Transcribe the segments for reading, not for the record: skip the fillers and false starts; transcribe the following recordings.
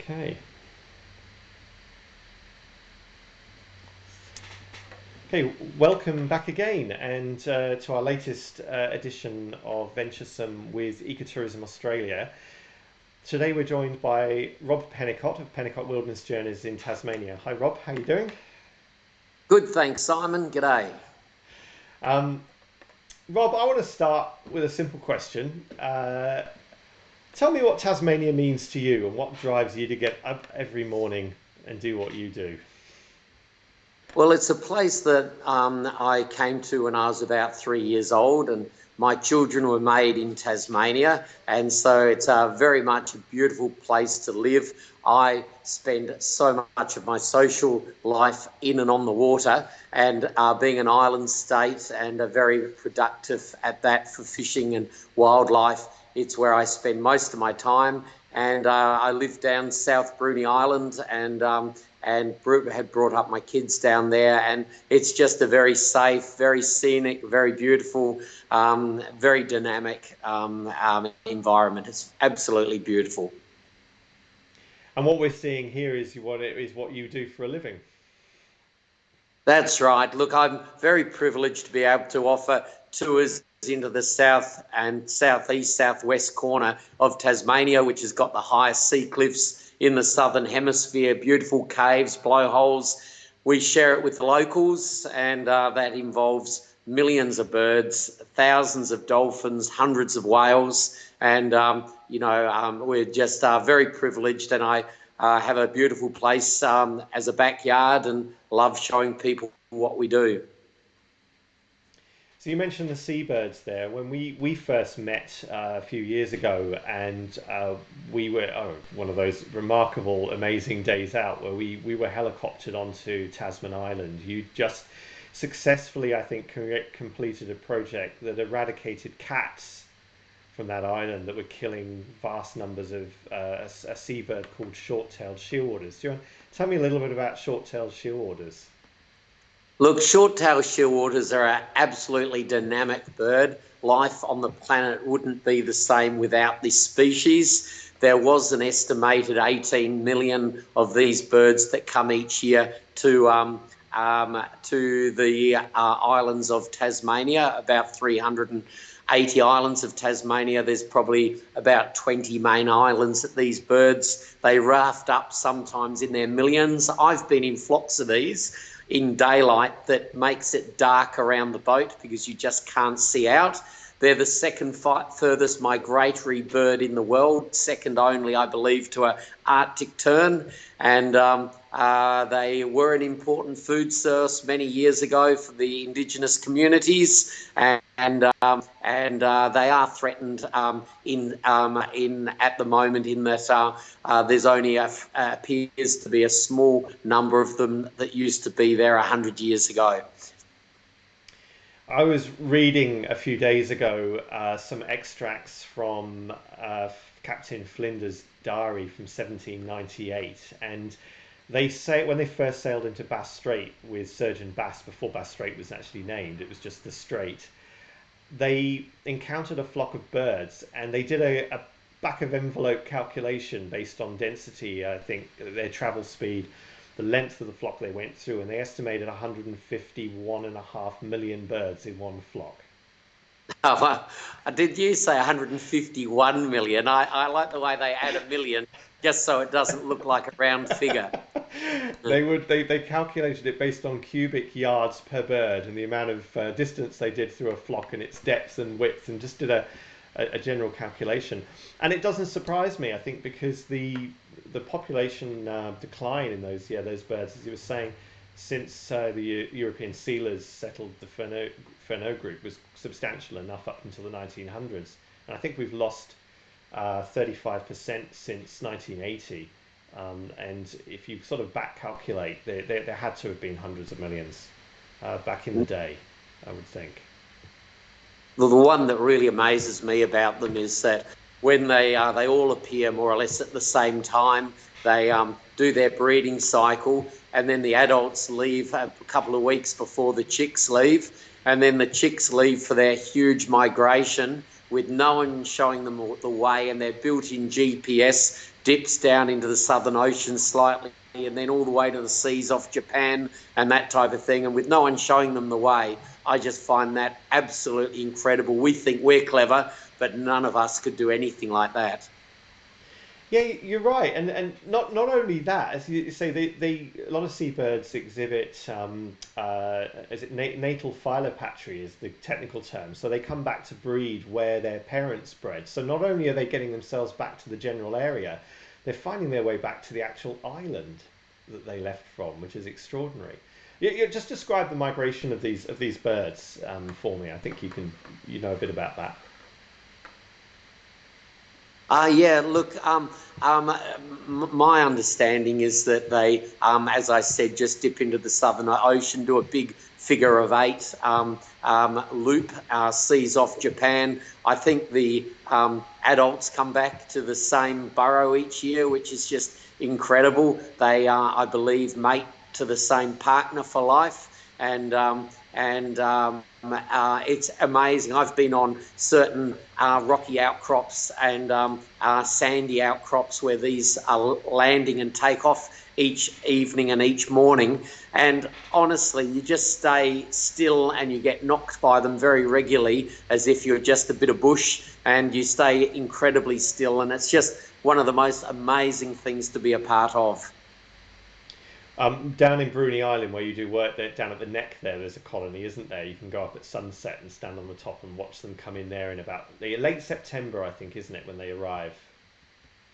Okay. Okay, welcome back again, and to our latest edition of VentureSome with Ecotourism Australia. Today we're joined by Rob Pennicott of Pennicott Wilderness Journeys in Tasmania. Hi Rob, how are you doing? Good, thanks, Simon. G'day. Um, Rob, I want to start with a simple question. Tell me what Tasmania means to you and what drives you to get up every morning and do what you do. Well, it's a place that I came to when I was about 3 years old, and my children were made in Tasmania, and so it's very much a beautiful place to live. I spend so much of my social life in and on the water, and being an island state and very productive at that for fishing and wildlife, it's where I spend most of my time. And I live down South Bruny Island, and had brought up my kids down there, and it's just a very safe, very scenic, very beautiful, very dynamic environment. It's absolutely beautiful. And what we're seeing here is what you do for a living. That's right. Look, I'm very privileged to be able to offer tours into the south and southeast, southwest corner of Tasmania, which has got the highest sea cliffs in the southern hemisphere, beautiful caves, blowholes. We share it with the locals, and that involves millions of birds, thousands of dolphins, hundreds of whales, and we're just very privileged. And I have a beautiful place as a backyard, and love showing people what we do. So you mentioned the seabirds there. When we first met a few years ago, and we were one of those remarkable, amazing days out where we were helicoptered onto Tasman Island. You just successfully, I think, completed a project that eradicated cats from that island that were killing vast numbers of a seabird called short-tailed shearwaters. Do you want to tell me a little bit about short-tailed shearwaters? Look, short-tailed shearwaters are an absolutely dynamic bird. Life on the planet wouldn't be the same without this species. There was an estimated 18 million of these birds that come each year to the islands of Tasmania, about 380 islands of Tasmania. There's probably about 20 main islands that these birds, they raft up sometimes in their millions. I've been in flocks of these in daylight that makes it dark around the boat because you just can't see out. They're the second furthest migratory bird in the world, second only, I believe, to an Arctic tern. And they were an important food source many years ago for the Indigenous communities, and they are threatened in at the moment, in that there's only appears to be a small number of them that used to be there 100 years ago. I was reading a few days ago some extracts from Captain Flinder's diary from 1798, and they say when they first sailed into Bass Strait with Surgeon Bass, before Bass Strait was actually named, it was just the Strait, they encountered a flock of birds, and they did a back of envelope calculation based on density, I think, their travel speed, the length of the flock they went through, and they estimated 151.5 million birds in one flock. Oh, did you say 151 million? I like the way they add a million just so it doesn't look like a round figure. They calculated it based on cubic yards per bird and the amount of distance they did through a flock and its depth and width, and just did a general calculation. And it doesn't surprise me, I think, because the population decline in those birds, as you were saying, since the European sealers settled the Furneaux group, was substantial enough up until the 1900s. And I think we've lost 35% since 1980. And if you sort of back calculate, there had to have been hundreds of millions back in the day, I would think. The one that really amazes me about them is that when they all appear more or less at the same time, they do their breeding cycle, and then the adults leave a couple of weeks before the chicks leave, and then the chicks leave for their huge migration with no one showing them the way, and their built-in GPS dips down into the Southern Ocean slightly, and then all the way to the seas off Japan and that type of thing. And with no one showing them the way, I just find that absolutely incredible. We think we're clever, but none of us could do anything like that. Yeah, you're right, and not only that, as you say, a lot of seabirds exhibit is it natal philopatry is the technical term. So they come back to breed where their parents bred. So not only are they getting themselves back to the general area, they're finding their way back to the actual island that they left from, which is extraordinary. You just describe the migration of these birds for me. I think you know a bit about that. Yeah, look, my understanding is that they, as I said, just dip into the Southern Ocean, do a big figure of eight loop, seas off Japan. I think the adults come back to the same burrow each year, which is just incredible. They, I believe, mate to the same partner for life, and it's amazing. I've been on certain rocky outcrops and sandy outcrops where these are landing and take off each evening and each morning. And honestly, you just stay still and you get knocked by them very regularly as if you're just a bit of bush, and you stay incredibly still. And it's just one of the most amazing things to be a part of. Down in Bruny Island, where you do work there, down at the neck there's a colony, isn't there? You can go up at sunset and stand on the top and watch them come in there in about late September, I think, isn't it, when they arrive?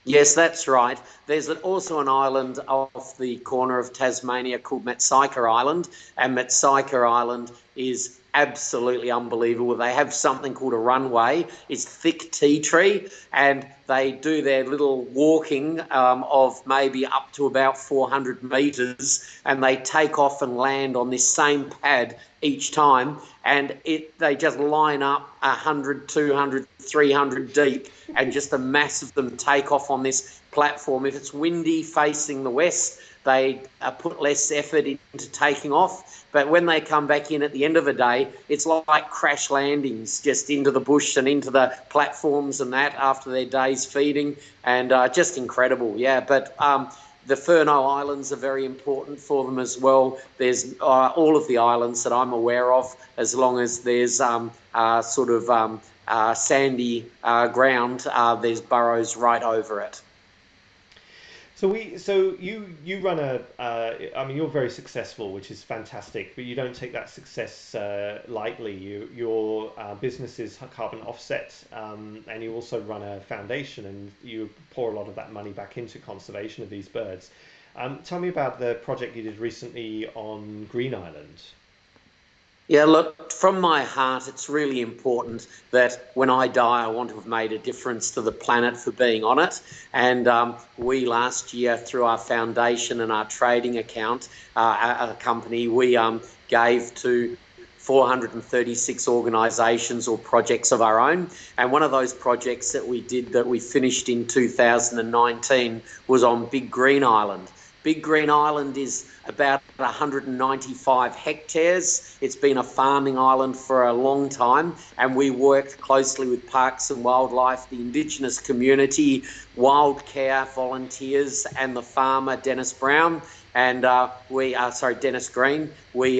Yes, that's right. There's also an island off the corner of Tasmania called Metsyker Island, and Metsyker Island is absolutely unbelievable. They have something called a runway. It's thick tea tree, and they do their little walking of maybe up to about 400 metres, and they take off and land on this same pad each time, and they just line up 100, 200, 300 deep, and just a mass of them take off on this platform. If it's windy facing the west, they put less effort into taking off. But when they come back in at the end of the day, it's like crash landings just into the bush and into the platforms and that after their day's feeding, and just incredible. Yeah, but the Furneaux Islands are very important for them as well. There's all of the islands that I'm aware of, as long as there's sort of sandy ground, there's burrows right over it. So you run I mean, you're very successful, which is fantastic, but you don't take that success lightly. Your business is carbon offset, and you also run a foundation, and you pour a lot of that money back into conservation of these birds. Tell me about the project you did recently on Green Island. Yeah, look, from my heart, it's really important that when I die, I want to have made a difference to the planet for being on it. And we last year, through our foundation and our trading account, a company, we gave to 436 organisations or projects of our own. And one of those projects that we did, that we finished in 2019, was on Big Green Island. Big Green Island is about 195 hectares. It's been a farming island for a long time, and we worked closely with Parks and Wildlife, the Indigenous community, wildcare volunteers, and the farmer Dennis Brown. And Dennis Green. We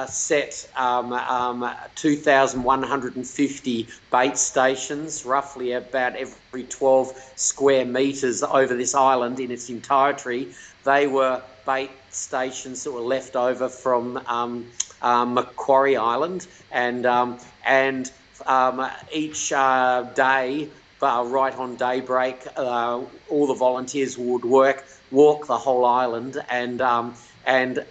set 2,150 bait stations, roughly about every 12 square metres over this island in its entirety. They were bait stations that were left over from Macquarie Island, and each day, right on daybreak, all the volunteers would walk the whole island, and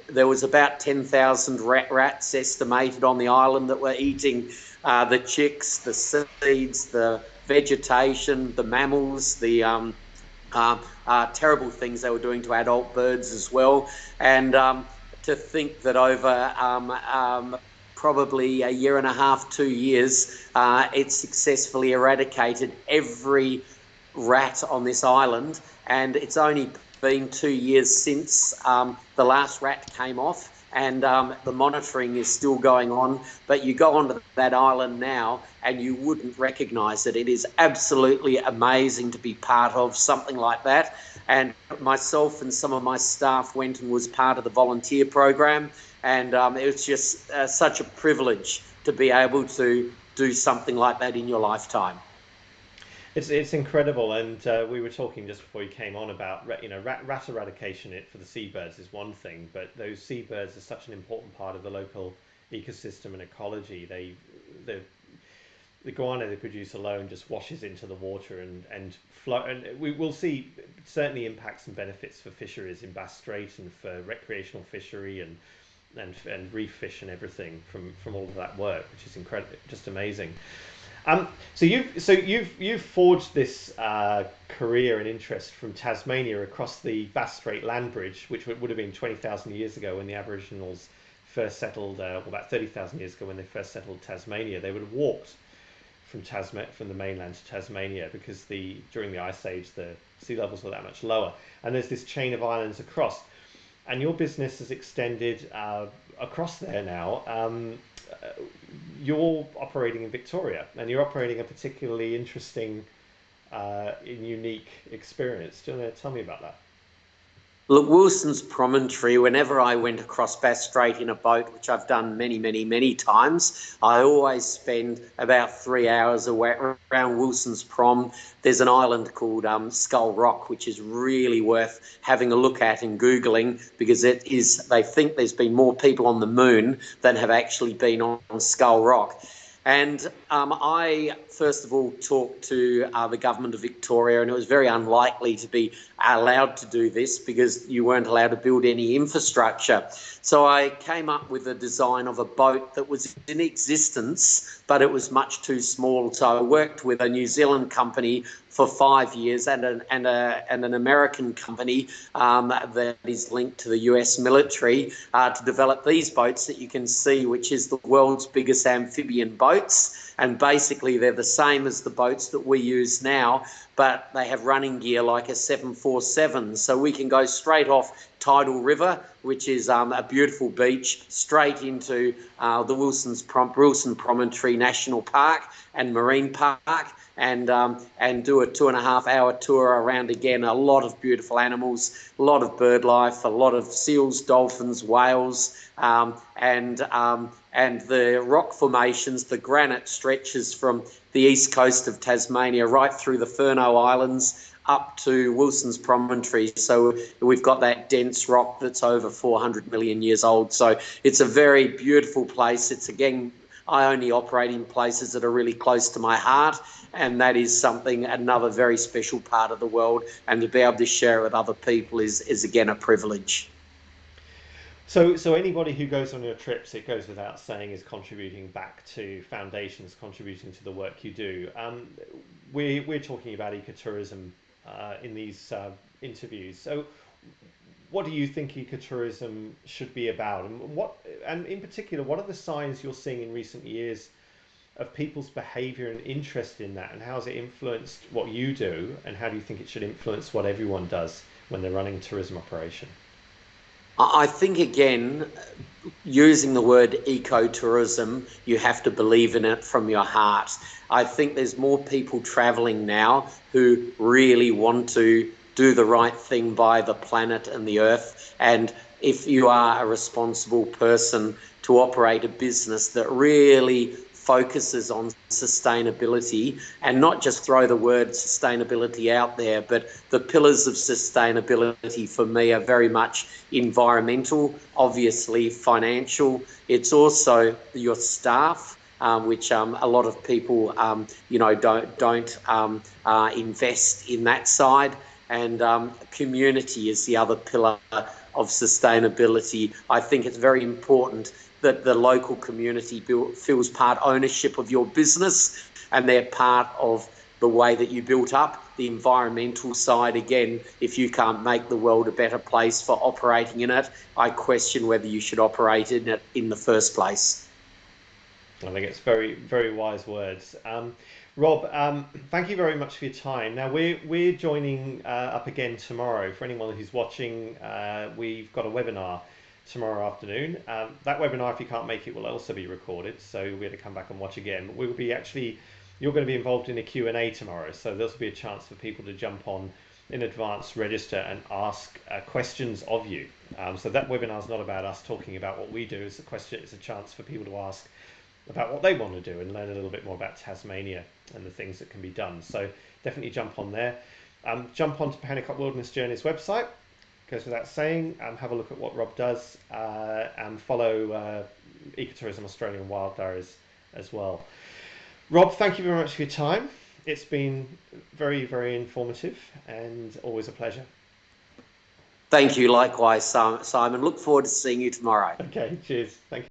there was about 10,000 rats estimated on the island that were eating the chicks, the seeds, the vegetation, the mammals, the terrible things they were doing to adult birds as well. And to think that over probably a year and a half, 2 years, it successfully eradicated every rat on this island, and it's only been 2 years since the last rat came off, and the monitoring is still going on. But you go onto that island now and you wouldn't recognise it. It is absolutely amazing to be part of something like that. And myself and some of my staff went and was part of the volunteer program, and it was just such a privilege to be able to do something like that in your lifetime. It's incredible, and we were talking just before you came on about rat eradication. It for the seabirds is one thing, but those seabirds are such an important part of the local ecosystem and ecology. The guano they produce alone just washes into the water and flow, and we will see certainly impacts and benefits for fisheries in Bass Strait and for recreational fishery and reef fish and everything from all of that work, which is incredible, just amazing. So you've forged this career and interest from Tasmania across the Bass Strait land bridge, which would have been 20,000 years ago when the Aboriginals first settled, about 30,000 years ago when they first settled Tasmania. They would have walked from the mainland to Tasmania because during the Ice Age the sea levels were that much lower, and there's this chain of islands across, and your business has extended across there now. You're operating in Victoria, and you're operating a particularly interesting and unique experience. Do you want to tell me about that? Look, Wilson's Promontory, whenever I went across Bass Strait in a boat, which I've done many, many, many times, I always spend about 3 hours away around Wilson's Prom. There's an island called Skull Rock, which is really worth having a look at and Googling, because they think there's been more people on the moon than have actually been on Skull Rock. And I, first of all, talked to the government of Victoria, and it was very unlikely to be allowed to do this because you weren't allowed to build any infrastructure. So I came up with a design of a boat that was in existence, but it was much too small. So I worked with a New Zealand company for 5 years and an American company that is linked to the US military to develop these boats that you can see, which is the world's biggest amphibian boats. And basically they're the same as the boats that we use now, but they have running gear like a 747. So we can go straight off Tidal River, which is a beautiful beach, straight into the Wilson Promontory National Park and Marine Park, and do a 2.5 hour tour around again. A lot of beautiful animals, a lot of bird life, a lot of seals, dolphins, whales, and the rock formations. The granite stretches from the east coast of Tasmania right through the Furneaux Islands up to Wilson's Promontory. So we've got that dense rock that's over 400 million years old. So it's a very beautiful place. It's, again, I only operate in places that are really close to my heart, and that is another very special part of the world, and to be able to share it with other people is again a privilege. So anybody who goes on your trips, it goes without saying, is contributing back to foundations, contributing to the work you do. We're talking about ecotourism in these interviews. So what do you think ecotourism should be about, and in particular, what are the signs you're seeing in recent years of people's behaviour and interest in that, and how has it influenced what you do, and how do you think it should influence what everyone does when they're running a tourism operation? I think, again, using the word ecotourism, you have to believe in it from your heart. I think there's more people travelling now who really want to do the right thing by the planet and the earth. And if you are a responsible person to operate a business that really focuses on sustainability, and not just throw the word sustainability out there, but the pillars of sustainability for me are very much environmental, obviously financial. It's also your staff, which a lot of people don't invest in that side, and community is the other pillar of sustainability. I think it's very important that the local community feels part ownership of your business, and they're part of the way that you built up. The environmental side, again, if you can't make the world a better place for operating in it, I question whether you should operate in it in the first place. I think it's very, very wise words. Rob, thank you very much for your time. Now we're joining up again tomorrow. For anyone who's watching, we've got a webinar tomorrow afternoon. That webinar, if you can't make it, will also be recorded, so we're going to come back and watch again. But we will be actually, you're going to be involved in a Q&A tomorrow, so there'll be a chance for people to jump on in advance, register, and ask questions of you. So that webinar is not about us talking about what we do. It's a chance for people to ask about what they want to do and learn a little bit more about Tasmania and the things that can be done. So definitely jump on there. Jump onto Pennicott Wilderness Journeys website. Goes without saying. Have a look at what Rob does and follow Ecotourism Australia and Wildiaries as well. Rob, thank you very much for your time. It's been very, very informative and always a pleasure. Thank you, likewise, Simon. Look forward to seeing you tomorrow. Okay, cheers. Thank you.